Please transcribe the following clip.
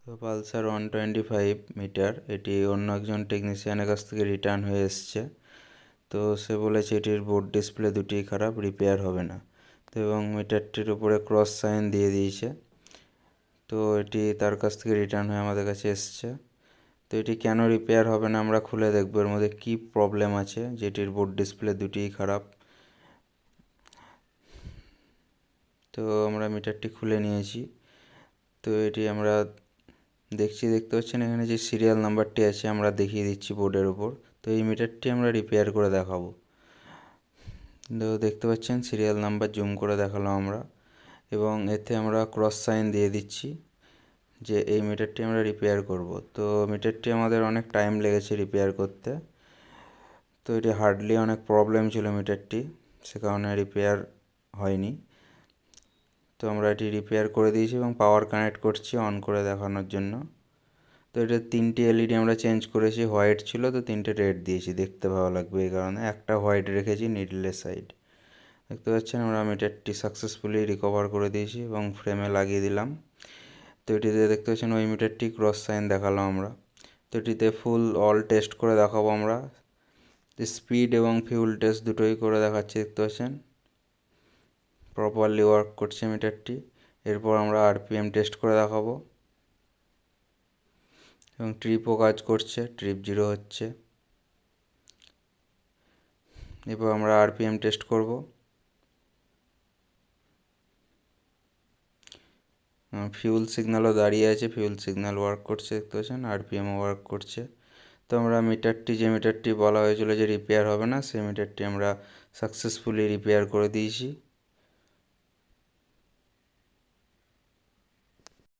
তো Pulsar 125 metre এটি অন্য একজন টেকনিশিয়ানের কাছ থেকে রিটার্ন হয়ে এসছে। তো সে বলেছে এটির বোর্ড ডিসপ্লে দুটিই খারাপ, রিপেয়ার হবে না। তো এবং মিটারটির উপরে ক্রস সাইন দিয়ে দিয়েছে। তো এটি তার কাছ থেকে রিটার্ন হয়ে আমাদের কাছে এসছে। তো এটি কেন রিপেয়ার হবে না আমরা খুলে দেখবো এর মধ্যে কী প্রবলেম আছে, যেটির বোর্ড ডিসপ্লে দুটিই খারাপ। তো আমরা মিটারটি খুলে নিয়েছি। তো এটি আমরা দেখতে পাচ্ছেন এখানে যে সিরিয়াল নাম্বারটি আছে আমরা দেখিয়ে দিচ্ছি বোর্ডের ওপর। তো এই মিটারটি আমরা রিপেয়ার করে দেখাবো। তো দেখতে পাচ্ছেন সিরিয়াল নাম্বার জুম করে দেখালাম আমরা, এবং এতে আমরা ক্রস সাইন দিয়ে দিচ্ছি যে এই মিটারটি আমরা রিপেয়ার করব। তো মিটারটি আমাদের অনেক টাইম লেগেছে রিপেয়ার করতে। তো এটি হার্ডলি অনেক প্রবলেম ছিল মিটারটি, সে কারণে রিপেয়ার হয়নি। তো আমরা এটি রিপেয়ার করে দিয়েছি এবং পাওয়ার কানেক্ট করছি অন করে দেখানোর জন্য। তো এটা 3টি এলইডি আমরা চেঞ্জ করেছি, হোয়াইট ছিল তো 3টে রেড দিয়েছি, দেখতে ভালো লাগবে এই কারণে। একটা হোয়াইট রেখেছি নিডলের সাইড। দেখতে পাচ্ছেন আমরা মিটারটি সাকসেসফুলি রিকভার করে দিয়েছি এবং ফ্রেমে লাগিয়ে দিলাম। তো এটিতে দেখতে পাচ্ছেন ওই মিটারটি ক্রস সাইন দেখালাম আমরা। তো এটিতে ফুল অল টেস্ট করে দেখাবো আমরা, স্পিড এবং ফিউল টেস্ট দুটোই করে দেখাচ্ছি। দেখতে পাচ্ছেন প্রপারলি ওয়ার্ক করছে মিটারটি। এরপর আমরা আরপিএম টেস্ট করে দেখাবো, এবং ট্রিপও কাজ করছে, ট্রিপ 0 হচ্ছে। এরপর আমরা আরপিএম টেস্ট করব। ফিউল সিগন্যালও দাঁড়িয়ে আছে, ফিউল সিগন্যাল ওয়ার্ক করছে দেখতে পাচ্ছেন, আরপিএমও ওয়ার্ক করছে। তো আমরা মিটারটি বলা হয়েছিল যে রিপেয়ার হবে না, সেই মিটারটি আমরা সাকসেসফুলি রিপেয়ার করে দিয়েছি।